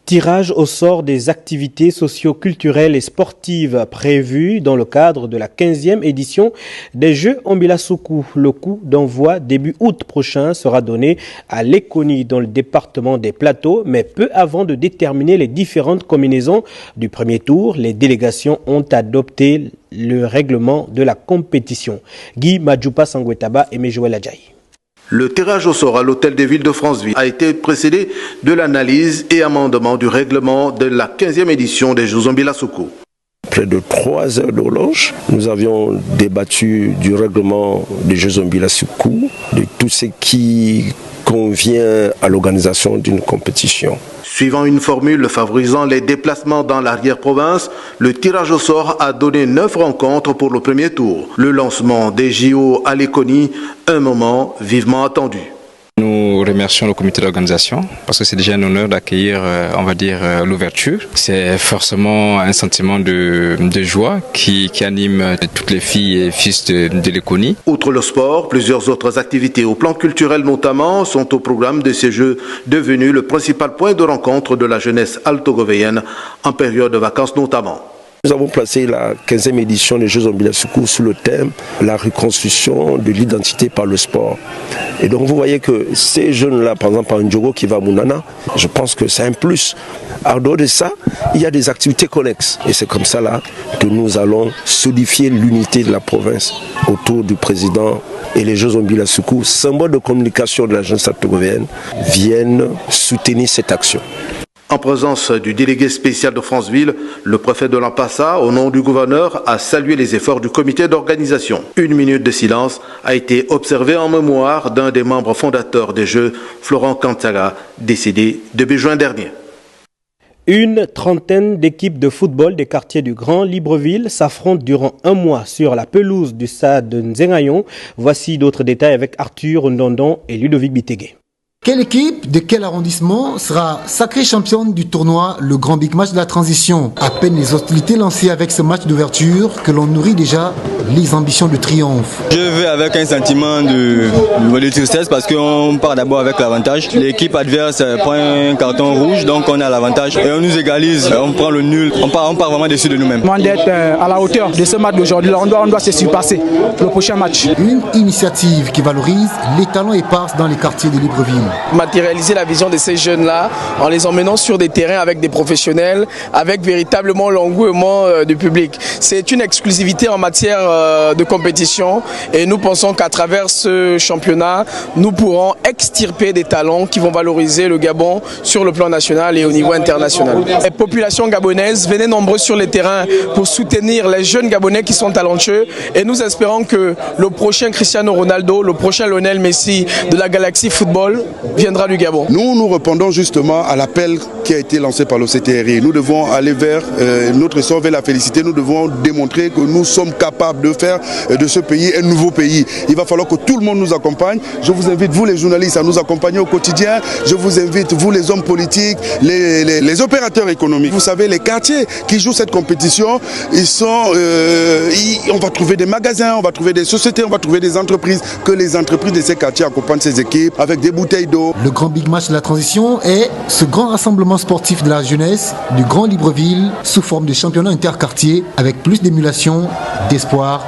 Tirage au sort des activités socio-culturelles et sportives prévues dans le cadre de la 15e édition des Jeux Ombilasuku. Le coup d'envoi début août prochain sera donné à Lekoni dans le département des Plateaux, mais peu avant de déterminer les différentes combinaisons du premier tour, les délégations ont adopté le règlement de la compétition. Guy Madjoupa Sangwetaba et Mejoël Adjaï. Le tirage au sort à l'hôtel des villes de Franceville a été précédé de l'analyse et amendement du règlement de la 15e édition des Jeux Ombilasuku. Près de 3 heures d'horloge, nous avions débattu du règlement des Jeux Ombilasuku, de tout ce qui convient à l'organisation d'une compétition. Suivant une formule favorisant les déplacements dans l'arrière-province, le tirage au sort a donné 9 rencontres pour le premier tour. Le lancement des JO à Lekoni, un moment vivement attendu. Nous remercions le comité d'organisation parce que c'est déjà un honneur d'accueillir, l'ouverture. C'est forcément un sentiment de joie qui anime toutes les filles et fils de Lekoni. Outre le sport, plusieurs autres activités au plan culturel notamment sont au programme de ces Jeux, devenus le principal point de rencontre de la jeunesse altogovéenne en période de vacances notamment. Nous avons placé la 15e édition des Jeux Ombilasuku sous le thème « La reconstruction de l'identité par le sport ». Et donc vous voyez que ces jeunes-là, par exemple en Ndjogo qui va à Mounana, je pense que c'est un plus. En dehors de ça, il y a des activités connexes. Et c'est comme ça là que nous allons solidifier l'unité de la province autour du président. Et les Jeux Ombilasuku, symbole de communication de la jeunesse altogovéenne, viennent soutenir cette action. En présence du délégué spécial de Franceville, le préfet de l'Ampassa, au nom du gouverneur, a salué les efforts du comité d'organisation. 1 minute de silence a été observée en mémoire d'un des membres fondateurs des Jeux, Florent Kantaga, décédé début juin dernier. Une trentaine d'équipes de football des quartiers du Grand Libreville s'affrontent durant un mois sur la pelouse du stade de Nzengayon. Voici d'autres détails avec Arthur Ndondon et Ludovic Bitegué. Quelle équipe de quel arrondissement sera sacrée championne du tournoi, le grand big match de la transition? À peine les hostilités lancées avec ce match d'ouverture que l'on nourrit déjà les ambitions de triomphe. Je vais avec un sentiment de tristesse parce qu'on part d'abord avec l'avantage. L'équipe adverse prend un carton rouge, donc on a l'avantage et on nous égalise, on prend le nul, on part vraiment déçu de nous-mêmes. D'être à la hauteur de ce match d'aujourd'hui, on doit se surpasser le prochain match. Une initiative qui valorise les talents épars dans les quartiers de Libreville. Matérialiser la vision de ces jeunes-là en les emmenant sur des terrains avec des professionnels, avec véritablement l'engouement du public. C'est une exclusivité en matière de compétition et nous pensons qu'à travers ce championnat, nous pourrons extirper des talents qui vont valoriser le Gabon sur le plan national et au niveau international. Les populations gabonaises, venez nombreux sur les terrains pour soutenir les jeunes Gabonais qui sont talentueux et nous espérons que le prochain Cristiano Ronaldo, le prochain Lionel Messi de la Galaxy Football viendra du Gabon. Nous répondons justement à l'appel qui a été lancé par le CTRI. Nous devons aller vers notre sort, vers la félicité. Nous devons démontrer que nous sommes capables de faire de ce pays un nouveau pays. Il va falloir que tout le monde nous accompagne. Je vous invite, vous les journalistes, à nous accompagner au quotidien. Je vous invite, vous les hommes politiques, les opérateurs économiques. Vous savez, les quartiers qui jouent cette compétition, on va trouver des magasins, on va trouver des sociétés, on va trouver des entreprises. Que les entreprises de ces quartiers accompagnent ces équipes avec des bouteilles d'eau. Le grand big match de la transition est ce grand rassemblement sportif de la jeunesse du Grand Libreville sous forme de championnat interquartier avec plus d'émulation, d'espoir